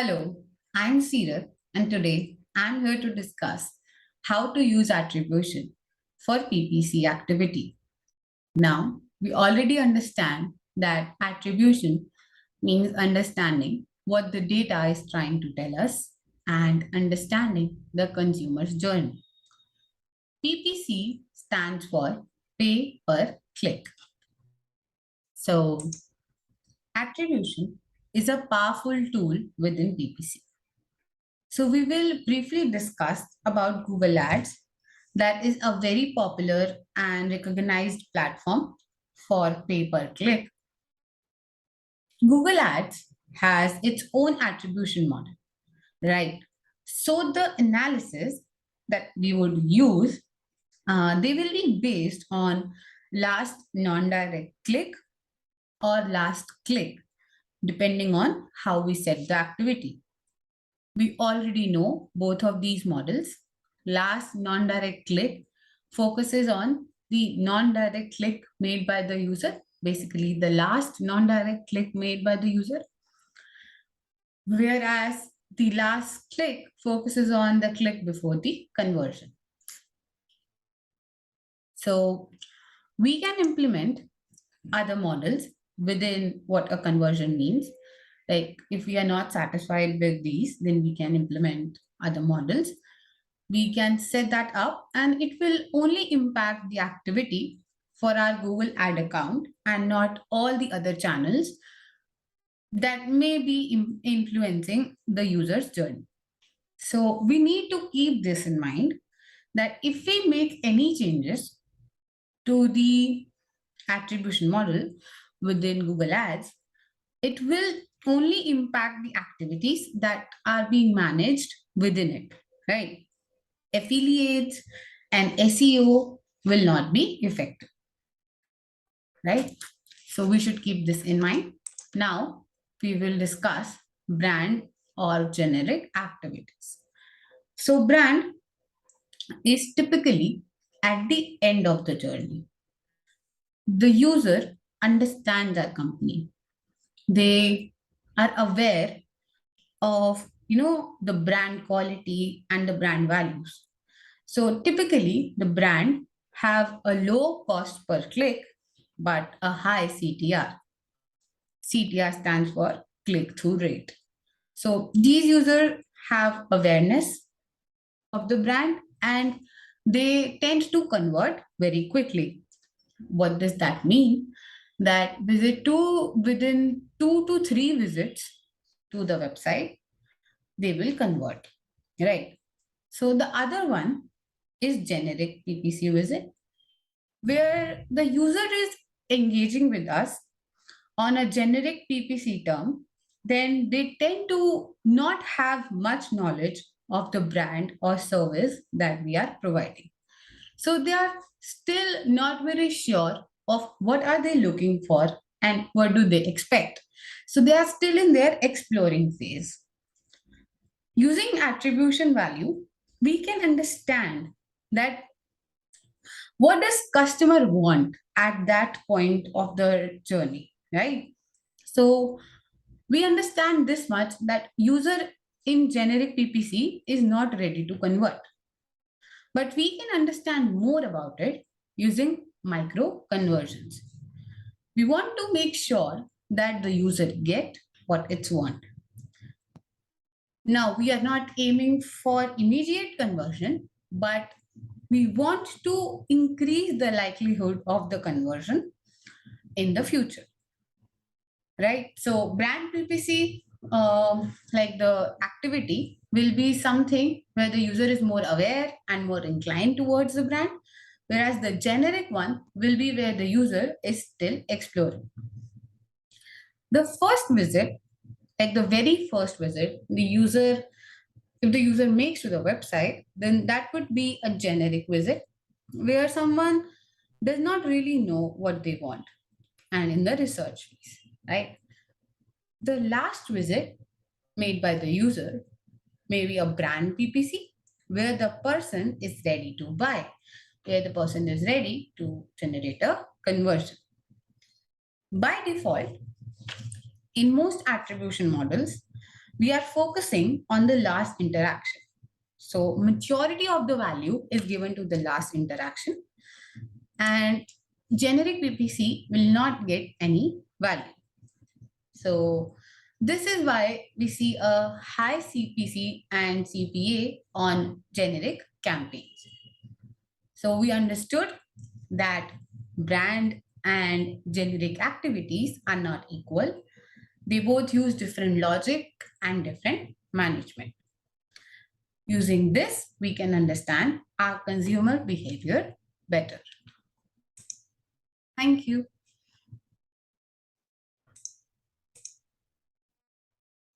Hello, I'm Seerat, and today I'm here to discuss how to use attribution for PPC activity. Now, we already understand that attribution means understanding what the data is trying to tell us and understanding the consumer's journey. PPC stands for pay per click. So, attribution is a powerful tool within PPC. So we will briefly discuss about Google Ads. That is a very popular and recognized platform for pay-per-click. Google Ads has its own attribution model, right? So the analysis that we would use, they will be based on last non-direct click or last click, depending on how we set the activity. We already know both of these models. Last non-direct click focuses on the non-direct click made by the user, basically the last non-direct click made by the user, whereas the last click focuses on the click before the conversion. So we can implement other models within what a conversion means. Like if we are not satisfied with these, then we can implement other models. We can set that up and it will only impact the activity for our Google ad account and not all the other channels that may be influencing the user's journey. So we need to keep this in mind that if we make any changes to the attribution model within Google Ads, it will only impact the activities that are being managed within it, right? Affiliates and SEO will not be affected, right? So we should keep this in mind. Now we will discuss brand or generic activities. So brand is typically at the end of the journey. The user understands our company. They are aware of the brand quality and the brand values. So typically the brand have a low cost per click but a high CTR. CTR stands for click through rate. So these users have awareness of the brand and they tend to convert very quickly. What does that mean? That within 2 to 3 visits to the website, they will convert, right? So the other one is generic PPC visit, where the user is engaging with us on a generic PPC term, then they tend to not have much knowledge of the brand or service that we are providing. So they are still not very sure of what are they looking for and what do they expect. So they are still in their exploring phase. Using attribution value, we can understand that what does customer want at that point of the journey, right? So we understand this much that user in generic PPC is not ready to convert. But we can understand more about it using micro conversions. We want to make sure that the user get what it's want. Now, we are not aiming for immediate conversion, but we want to increase the likelihood of the conversion in the future, right? So brand PPC, like the activity will be something where the user is more aware and more inclined towards the brand, whereas the generic one will be where the user is still exploring. The first visit, like the very first visit, if the user makes to the website, then that would be a generic visit where someone does not really know what they want and in the research phase, right? The last visit made by the user may be a brand PPC where the person is ready to buy, where the person is ready to generate a conversion. By default, in most attribution models, we are focusing on the last interaction. So majority of the value is given to the last interaction, and generic PPC will not get any value. So this is why we see a high CPC and CPA on generic campaigns. So we understood that brand and generic activities are not equal. They both use different logic and different management. Using this, we can understand our consumer behavior better. Thank you.